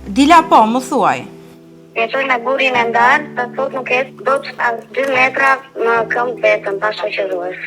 Dila po, më thuaj. Jetoj në burin e ndarë, të thot nuk e do të as 2 metra në këmbë vetëm, pa shoqërues.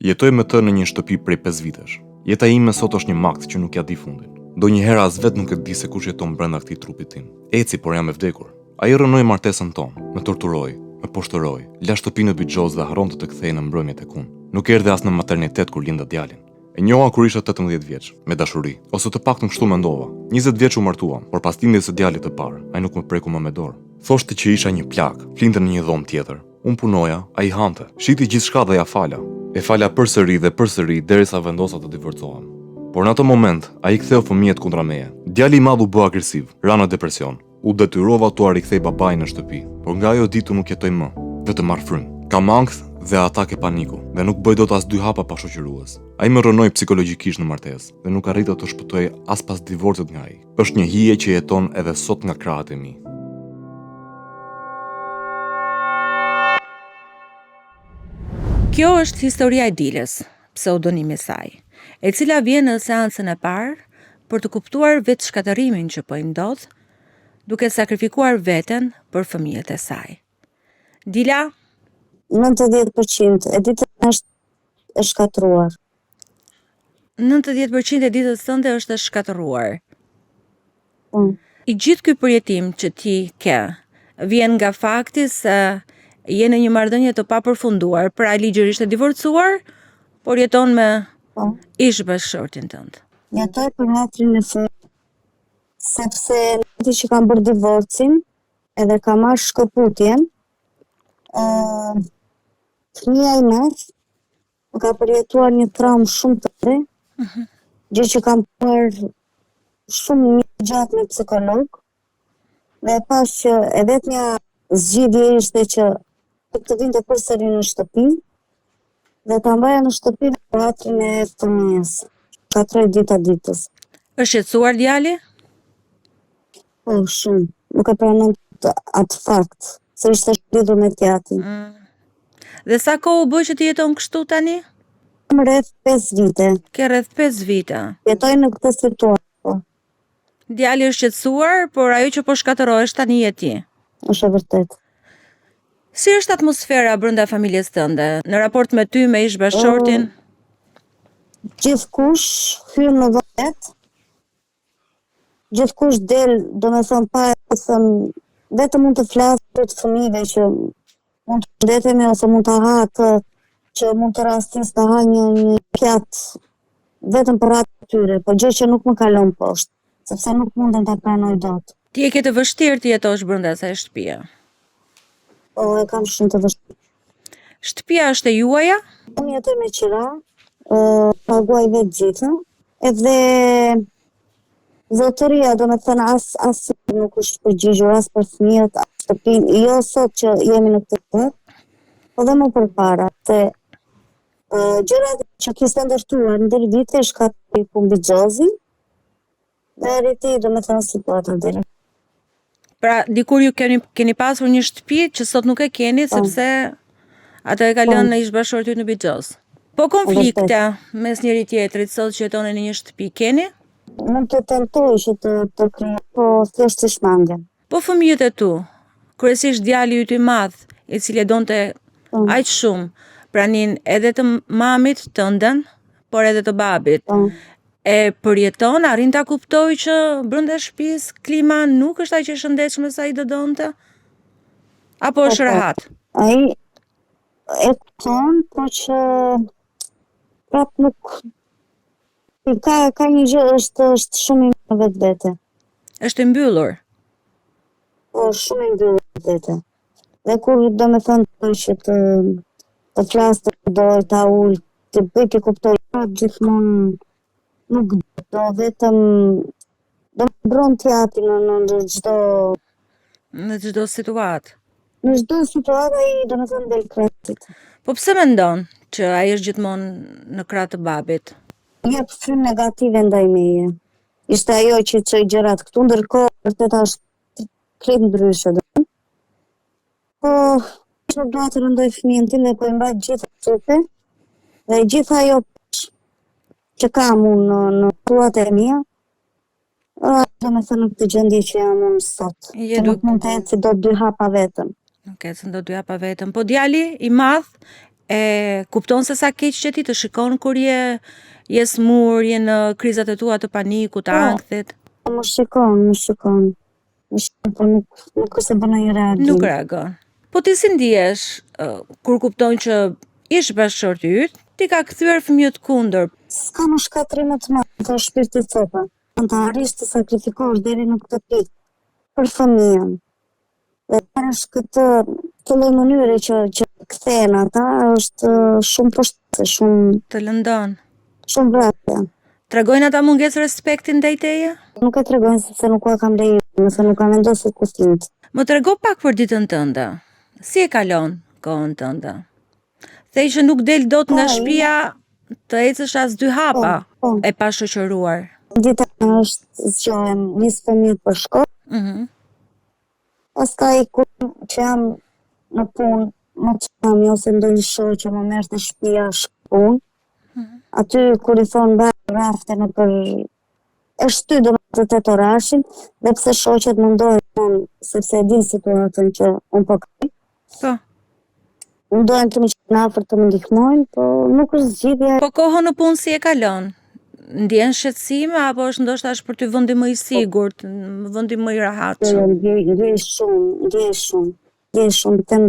Jetoj me të në një shtëpi prej 5 vitesh. Jeta ime sot është një makt që nuk ja di fundin. Ndonjëherë as vetë nuk e di se kush jeton brenda këtij trupi tim. Eci, por jam e vdekur. Ai rënoi martesën tonë, më torturoi, më poshtëroi, la shtëpinë në bixhoz dhe harronte të kthehej në mbrëmje tek unë. Nuk erdhi as në maternitet kur linda djalin. E njoha kur isha 18 vjeç, me dashuri, ose të paktën kështu mendova. 20 vjeç u martuam, por pas lindjes së djalit të parë, ai nuk më preku më me dorë. Thoshte që isha një plak, flinte në një dhomë tjetër. Unë punoja, ai hante, shiti gjithçka dhe ja fala. E fala përsëri dhe përsëri derisa vendosa të divorcohem. Por në atë moment, ai ktheu fëmijët kundra meje. Djali i madh u bë agresiv, ra në depresion. U detyrova t'u rikthej babain në shtëpi, por nga ajo ditë nuk jetoj më, vetëm marr frymë. Kam ankth dhe atake paniku, dhe nuk bëj dot as 2 hapa pa shoqërues. Ai më rënoi psikologjikisht në martesë dhe nuk arrita të shpëtoj as pas divorcit nga ai. Është një hije që jeton edhe sot nga krahët e mi. Kjo është historia e Dilës, pseudonimi i saj, e cila vjen në seancën e parë për të kuptuar vetë shkatërimin që po i ndodh, duke sakrifikuar veten për fëmijët e saj. Dila, 90% e ditës është e shkatruar. 90% e ditës tënde është e shkatëruar. I gjithë ky përjetim që ti ke vjen nga fakti se je në një marrëdhënie të papërfunduar, pra ligjërisht e divorcuar, por jeton me ish bashkëshortin tënd. Jetoj për natrin e fundit, sepse në që kam bërë divorcin, edhe kam marrë shkëputjen, fëmia i madh më ka përjetuar një traumë shumë të madhe, gjë që kam parë shumë mirë gjatë me psikolog, dhe pas që e vetmja zgjidhje ishte që të vinte përsëri në shtëpi, dhe ta mbaja në shtëpi në natrin e fëmijës, 4 dita ditës. Është shqetësuar djali? Po, shumë. Nuk e pranon atë fakt, se ishte lidhur me teatrin. Dhe sa kohë u bë që ti jeton kështu tani? Kam rreth 5 vite. Ke rreth 5 vite. Jetoj në këtë situatë. Djali është shqetësuar, por ajo që po shkatërohesh tani je ti. Është e vërtetë. Si është atmosfera brenda familjes tënde, në raport me ty, me ish bashkëshortin? Gjithkush hyn në vend. Gjithkush del, domethënë pa e thënë, vetëm mund të flasë për të fëmijëve që mund të shëndetemi ose mund të ha atë që mund të rastis të ha një pjatë vetëm për atë tyre, po gjë që nuk më kalon poshtë, sepse nuk mundem ta pranoj dot. Ti e ke të vështirë të jetosh brenda asaj shtëpie. Po, e kam shumë të vështirë. Shtëpia është e juaja? Unë jetoj me qira, paguaj vetë gjithë, edhe zotëria, do me thënë, as nuk është përgjigjur, as për fëmijët, as shtëpinë, jo sot që jemi në këtë kohë, po dhe më përpara, se gjërat që kishte ndërtuar ndër vite shkatërri bixhozi, dhe rriti, do me thënë, situata deri. Pra, dikur ju keni pasur një shtëpi që sot nuk e keni, sepse ato e ka lënë në ish bashkëshorti në bixhoz. Po konflikte mes njëri tjetrit sot që jetoni në një shtëpi keni? Mund të tentoj që të krijoj, po thjesht të shmangen. Po fëmijët e tu, kryesisht djali yt i madh, i cili donte aq shumë pranin edhe të mamit tënden, por edhe të babit. E përjeton, arrin ta kuptoj që brenda shtëpisë klima nuk është aq e shëndetshme sa i donte? Apo është rehat? Ai e kupton, po që prap nuk ka një gjë është shumë i vetvete. Është i mbyllur. Po shumë i mbyllur vetvete. Dhe kur do me thënë që të flasë të dojë, ta ullë, të bëj të kuptoj, gjithmonë nuk do vetëm do më mbron teatrin në çdo situatë. Në çdo situatë ai do me thënë del krasit. Po pse mendon që ai është gjithmonë në krah të babit? Jep frymë negative ndaj meje. Ishte ajo që çoi gjërat këtu, ndërkohë vërtet është krejt ndryshe. Po nuk dua të rëndoj fëmijën tim dhe po i mbaj gjithë çupe dhe gjithë ajo që kam unë në tuat e mia, Do me thënë në këtë gjendje që jam unë sot. Je Që duk- nuk mund të eci do 2 hapa vetëm. Nuk ecën do 2 hapa vetëm. Po djali i madh e kupton se sa keq që ti, të shikon kur je smur, je në krizat e tua të panikut, të ankthit. Më shikon. Më shikon, po nuk është e bën një reagim. Nuk reagon. Po ti si ndihesh kur kupton që ish bashkëshorti yt, ti ka kthyer fëmijët kundër. S'ka më shkatrim më të madh të shpirtit copa. Të arrish të sakrifikosh deri në këtë pikë për fëmijën. Dhe është këtë lloj mënyre që kthehen ata është shumë poshtëse, Të lëndon. shumë vrapje. Tregojnë ata mungesë respekti ndaj teje? Nuk e tregojnë sepse nuk e kam lejuar, nëse nuk kam vendosur kusht. Më trego pak për ditën tënde. Si e kalon kohën tënde? Thej që nuk del dot nga shtëpia të ecësh as 2 hapa Po. e pa shoqëruar. Dita është zgjohem, nis fëmijët për shkollë. Pastaj kur që jam në punë, më çam ose ndonjë shoqë që më merr te shtëpia shkon. Aty kur i thon rafte në për e shty domethënë të orashin, dhe pse shoqet mundohen sepse e din situatën që unë po kaj. Po. Mundohen të më qenë afër të më ndihmojnë, po nuk është zgjidhja. Po kohën në punë si e kalon? Ndjen shqetësim apo është ndoshta është për ty vendi më i sigurt, vendi më i rahatshëm? Ndjej shumë, them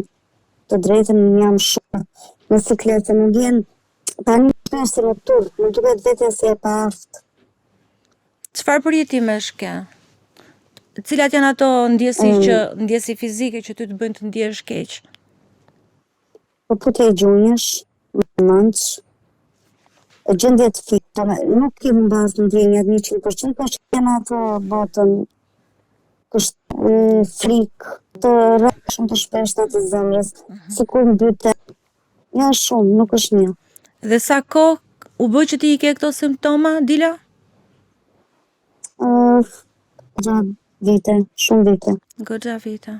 të drejtën jam shumë në sikletë, më ndjen tani si në turp, më duket vetja si e paaft. Çfarë përjetimesh ke? Cilat janë ato ndjesi fizike që ty të bëjnë të ndihesh keq? Po putje e gjunjësh, mëndsh, gjendje të fitë, nuk kemi bazë ndjenjat 100%, po që janë ato botën, frikë, të rrashëm të shpeshta të zemrës, sikur mbyte, janë shumë, nuk është një. Dhe sa kohë u bë që ti i ke këto simptoma, Dila? Gjatë vite, shumë vite. Goxha vite.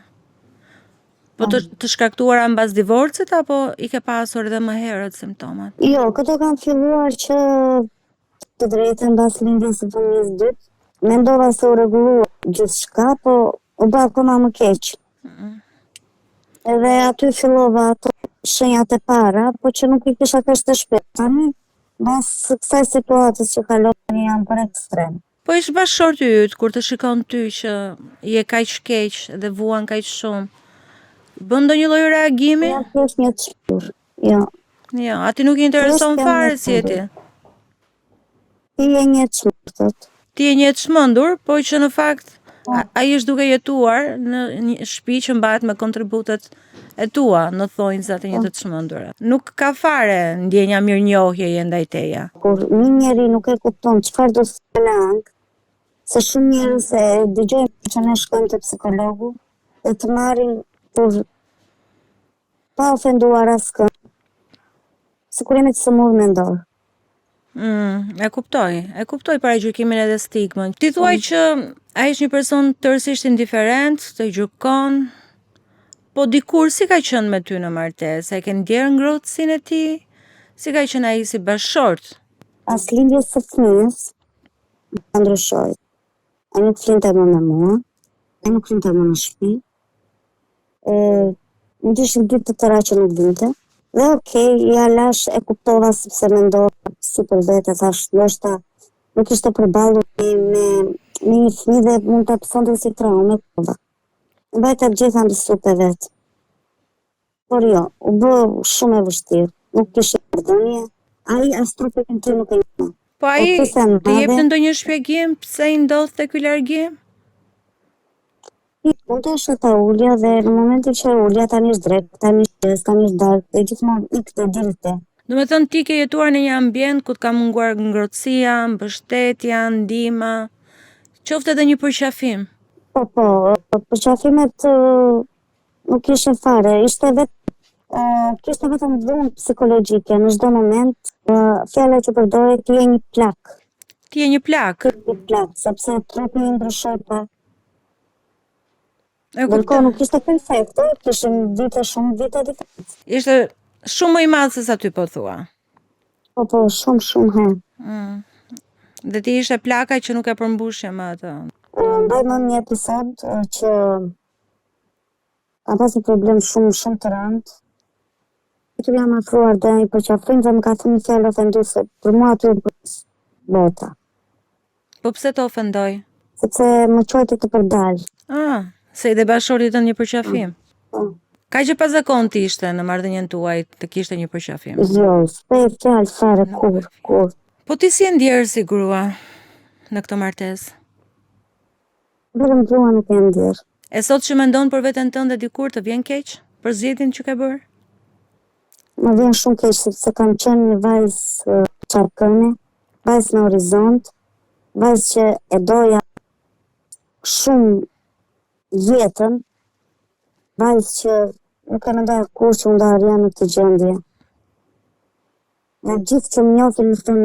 Po të shkaktuara mbas divorcit apo i ke pasur edhe më herët simptomat? Jo, këto kanë filluar që të drejtën mbas lindjes së fëmijës dytë. Mendova se u rregullua gjithçka, po u bë akoma më keq. Edhe aty fillova ato shenjat e para, po që nuk i kisha kaq të shpejt. Tani, mbas kësaj situatës që kalova jam për ekstrem. Po ish bashkëshorti yt kur të shikon ty që je kaq keq dhe vuan kaq shumë, bën ndonjë lloj reagimi? Ja, thjesht një çmur. Jo. Jo, ati nuk i intereson fare si je ti. Ti je një çmur, thot. Ti je një e çmendur, po që në fakt ai është duke jetuar në një shtëpi që mbahet me kontributet e tua, në thonjzat e një të çmendur. Nuk ka fare ndjenja mirënjohjeje ndaj teja. Kur një njeri nuk e kupton çfarë do të lang, se shumë njerëz e dëgjojnë që ne shkojmë te psikologu dhe të marrin për pa ofenduar askën. Sikur jemi të sëmurë mendor. E kuptoj paragjykimin edhe stigmën. Ti thuaj që ai është një person tërësisht indiferent, të gjykon, po dikur si ka qenë me ty në martesë? E ke ndjerë ngrohtësinë e tij? Si ka qenë ai si bashkëshort? Pas lindjes së fëmijës, ka ndryshoj. Ai nuk flinte më me mua, ai nuk flinte më në shtëpi. Më dishin ditë të tëra që nuk vinte. Dhe okej, ja lash e kuptova sepse mendova si për vete, thash, ndoshta nuk ishte përballur me një fëmijë dhe mund ta pësonte si traumë. Mbajta të gjitha në supë vet. Por jo, u bë shumë e vështirë. Nuk kishte marrëdhënie. Ai as trupin tim nuk e njeh. Po ai të jep ndonjë shpjegim pse i ndodhte ky largim? Mund të është ta ulja dhe në momentin që ulja tani është drejt, tani është darkë, dhe gjithmonë ikte dilte. Do me thënë ti ke jetuar në një ambient ku të ka munguar ngrohtësia, mbështetja, ndihma, qoftë edhe një përqafim. Po, përqafimet nuk ishin fare, kishte vetëm dhunë psikologjike në çdo moment, fjala që përdore ti je një plak. Ti je një plak? Një plak, sepse trupi ndryshoi pa. E kuptoj. Nuk ishte perfekte, kishin shumë vite diferencë. Ishte shumë më i madh se sa ty po thua. Po, shumë herë. Dhe ti ishe plaka që nuk e përmbushje me atë. Mbaj mend një episod që ka pasur problem shumë të rëndë. Kur jam afruar dhe i përqafrim dhe më ka thënë një fjalë ofenduese, për mua aty është bota. Po pse të ofendoj? Sepse më quajti të përdal. Se i dhe bashkëshortit të një përqafim. Po. Ka që pa zakon të ishte në marrëdhënien tuaj të kishte një përqafim? Jo, s'pe fjalë fare kur. Po ti si e ndjerë si grua në këtë martesë? Vetëm grua nuk e ndjer. E sot që mendon për veten tënde dikur të vjen keq për zgjedhjen që ke bërë? Më vjen shumë keq sepse kam qenë një vajzë çarkëne, vajzë në horizont, vajzë që e doja shumë jetën, vajzë që nuk e mendoja kur që unë do arrija në këtë gjendje. Në gjithë që më njohin më thonë